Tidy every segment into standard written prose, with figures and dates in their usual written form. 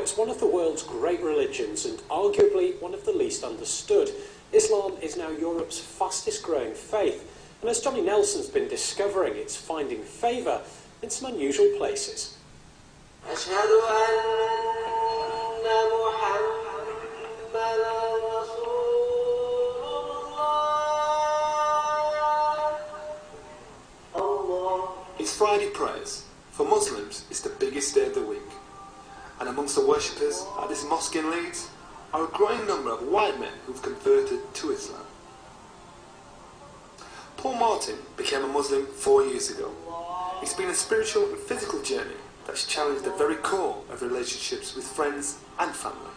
Now, it's one of the world's great religions and arguably one of the least understood. Islam is now Europe's fastest growing faith, and as Johnny Nelson's been discovering, it's finding favour in some unusual places. It's Friday prayers. For Muslims, it's the biggest day of the week. And amongst the worshippers at this mosque in Leeds are a growing number of white men who've converted to Islam. Paul Martin became a Muslim 4 years ago. It's been a spiritual and physical journey that's challenged the very core of relationships with friends and family.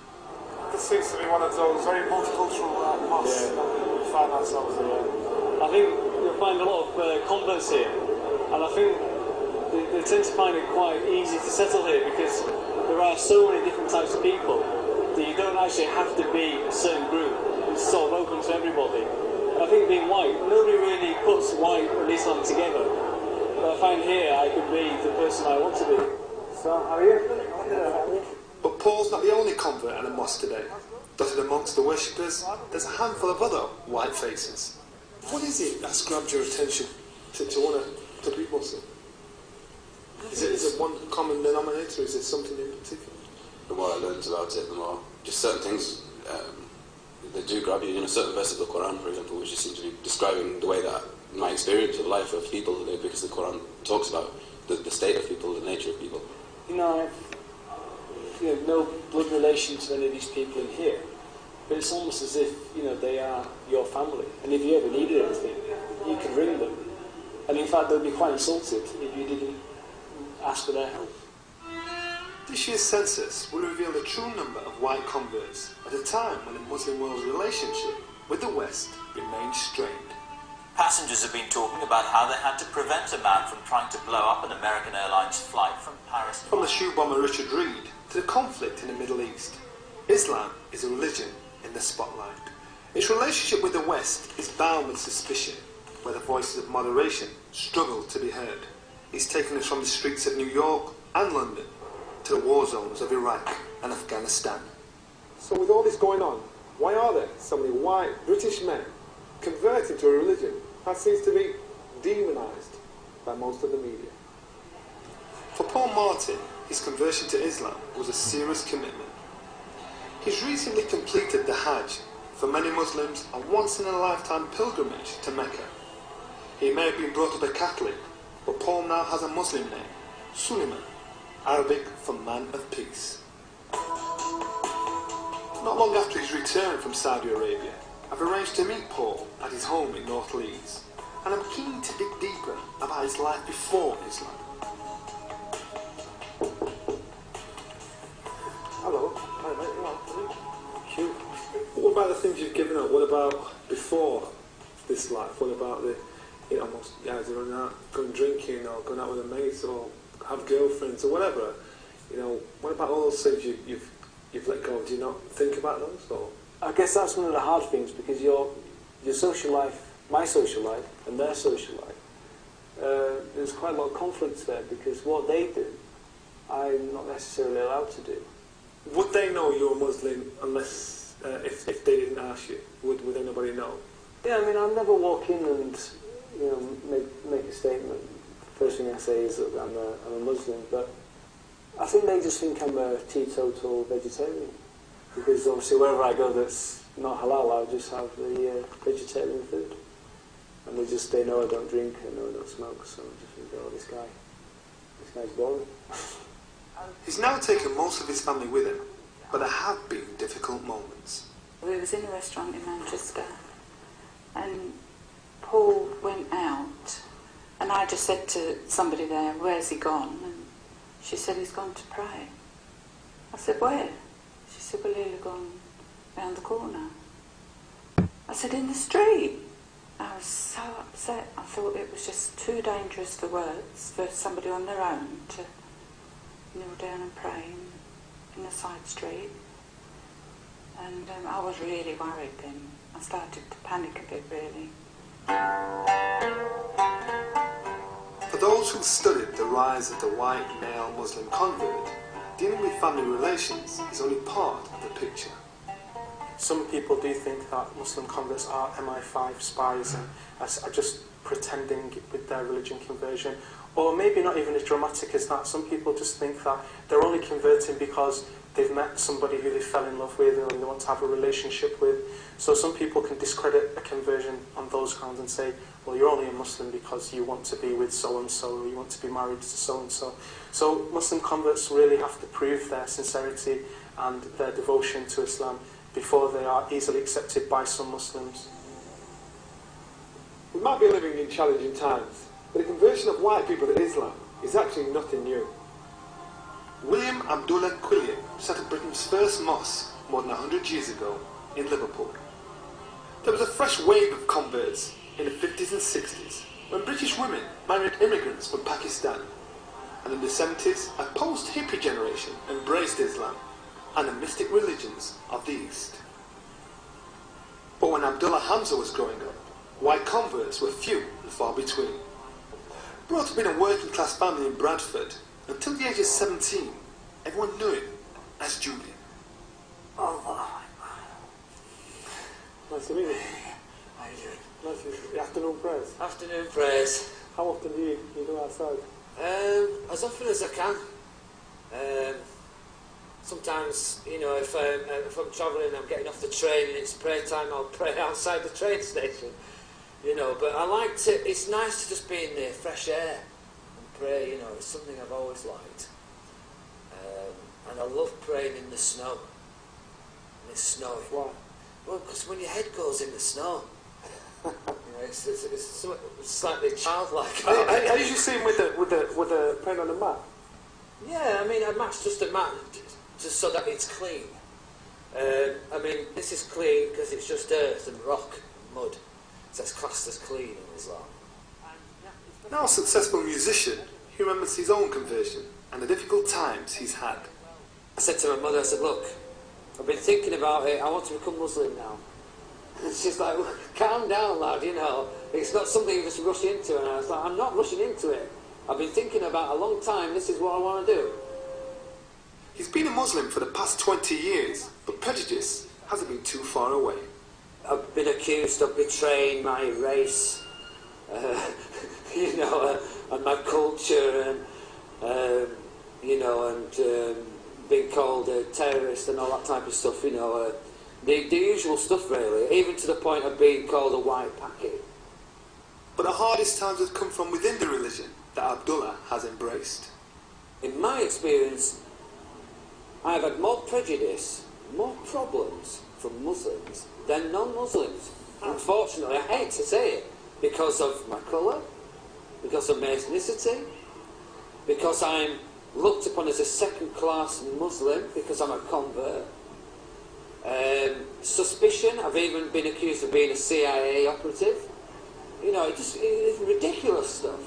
This seems to be one of those very multicultural mosques that we find ourselves in. I think you'll find a lot of converts here, and I think they tend to find it quite easy to settle here because there are so many different types of people that you don't actually have to be a certain group. It's sort of open to everybody. I think being white, nobody really puts white and Islam together. But I find here I can be the person I want to be. So, how are you? But Paul's not the only convert at a mosque today. Dotted amongst the worshippers, there's a handful of other white faces. What is it that's grabbed your attention to want to be Muslim? Is it one common denominator, or is it something in particular? The more I learned about it, the more just certain things that do grab you. You know, certain verses of the Quran, for example, which just seem to be describing the way that my experience of life of people, because the Quran talks about the state of people, the nature of people. You know, I've no blood relation to any of these people in here, but it's almost as if, you know, they are your family, and if you ever needed anything, you could ring them, and in fact they'll be quite insulted if you didn't ask for their help. This year's census will reveal the true number of white converts at a time when the Muslim world's relationship with the West remains strained. Passengers have been talking about how they had to prevent a man from trying to blow up an American Airlines flight from Paris. From the shoe bomber Richard Reed to the conflict in the Middle East, Islam is a religion in the spotlight. Its relationship with the West is bound with suspicion, where the voices of moderation struggle to be heard. It's taken us from the streets of New York and London to the war zones of Iraq and Afghanistan. So with all this going on, why are there so many white British men converting to a religion that seems to be demonised by most of the media? For Paul Martin, his conversion to Islam was a serious commitment. He's recently completed the Hajj, for many Muslims a once-in-a-lifetime pilgrimage to Mecca. He may have been brought up a Catholic, but Paul now has a Muslim name, Suleiman, Arabic for man of peace. Not long after his return from Saudi Arabia, I've arranged to meet Paul at his home in North Leeds, and I'm keen to dig deeper about his life before Islam. Hello. Hi mate, you all right? What about the things you've given up? What about before this life? What about the, almost guys who are out going drinking or going out with their mates or have girlfriends or whatever? What about all those things you've let go? Do you not think about those? Or? I guess that's one of the hard things, because your social life, my social life, and their social life, there's quite a lot of conflict there, because what they do, I'm not necessarily allowed to do. Would they know you're a Muslim unless, if they didn't ask you? Would anybody know? Yeah, I mean, I'll never walk in and, make a statement. First thing I say is that I'm a Muslim, but I think they just think I'm a teetotal vegetarian. Because obviously wherever I go that's not halal, I'll just have the vegetarian food. And they know I don't drink, I know I don't smoke, so I just think, oh, this guy's boring. He's now taken most of his family with him, but there have been difficult moments. We was in a restaurant in Manchester, and Paul went out, and I just said to somebody there, "Where's he gone?" And she said, "He's gone to pray." I said, "Where?" She said, "Well, he'll have gone round the corner." I said, "In the street?" I was so upset. I thought it was just too dangerous for words for somebody on their own to kneel down and pray in a side street. And I was really worried then. I started to panic a bit, really. For those who studied the rise of the white male Muslim convert, dealing with family relations is only part of the picture. Some people do think that Muslim converts are MI5 spies and are just pretending with their religion conversion. Or maybe not even as dramatic as that. Some people just think that they're only converting because they've met somebody who they fell in love with and they want to have a relationship with. So some people can discredit a conversion on those grounds and say, well, you're only a Muslim because you want to be with so-and-so, or you want to be married to so-and-so. So Muslim converts really have to prove their sincerity and their devotion to Islam before they are easily accepted by some Muslims. We might be living in challenging times, but the conversion of white people to Islam is actually nothing new. William Abdullah Quilliam set up Britain's first mosque more than 100 years ago in Liverpool. There was a fresh wave of converts in the 50s and 60s when British women married immigrants from Pakistan, and in the 70s a post-hippie generation embraced Islam and the mystic religions of the East. But when Abdullah Hamza was growing up, white converts were few and far between. Brought up in a working class family in Bradford, until the age of 17, everyone knew him as Julian. Oh, nice to meet you. How you doing? Nice to meet you. Afternoon prayers. Afternoon prayers. How often do you go outside? As often as I can. Sometimes, you know, if I'm travelling and I'm getting off the train and it's prayer time, I'll pray outside the train station. You know, but I like to, it's nice to just be in the fresh air and pray, you know, it's something I've always liked. And I love praying in the snow. And it's snowing. Why? Well, because when your head goes in the snow, you know, it's slightly childlike. I usually see him with the praying on the mat. Yeah, I mean, a mat's just a mat, just so that it's clean. I mean, this is clean because it's just earth and rock and mud. So it's classed as clean in Islam. Now a successful musician, he remembers his own conversion and the difficult times he's had. I said to my mother, I said, look, I've been thinking about it, I want to become Muslim now. And she's like, well, calm down, lad, you know, it's not something you just rush into. And I was like, I'm not rushing into it. I've been thinking about it a long time, this is what I want to do. He's been a Muslim for the past 20 years, but prejudice hasn't been too far away. I've been accused of betraying my race, you know, and my culture, and, you know, and being called a terrorist and all that type of stuff, you know, the usual stuff really, even to the point of being called a white packet. But the hardest times have come from within the religion that Abdullah has embraced. In my experience, I've had more prejudice, more problems from Muslims than non-Muslims. Unfortunately, I hate to say it, because of my colour, because of my ethnicity, because I'm looked upon as a second-class Muslim, because I'm a convert. Suspicion, I've even been accused of being a CIA operative. You know, it's ridiculous stuff.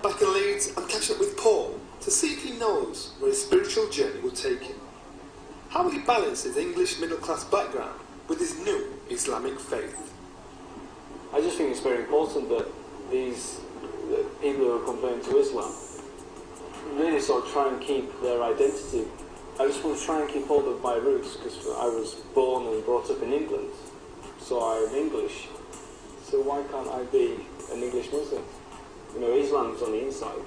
Back in Leeds, I'm catching up with Paul to see if he knows where his spiritual journey will take him. How will he balance his English middle-class background with his new Islamic faith? I just think it's very important that these people who are converting to Islam really sort of try and keep their identity. I just want to try and keep hold of my roots because I was born and brought up in England, so I'm English. So why can't I be an English Muslim? You know, Islam's on the inside.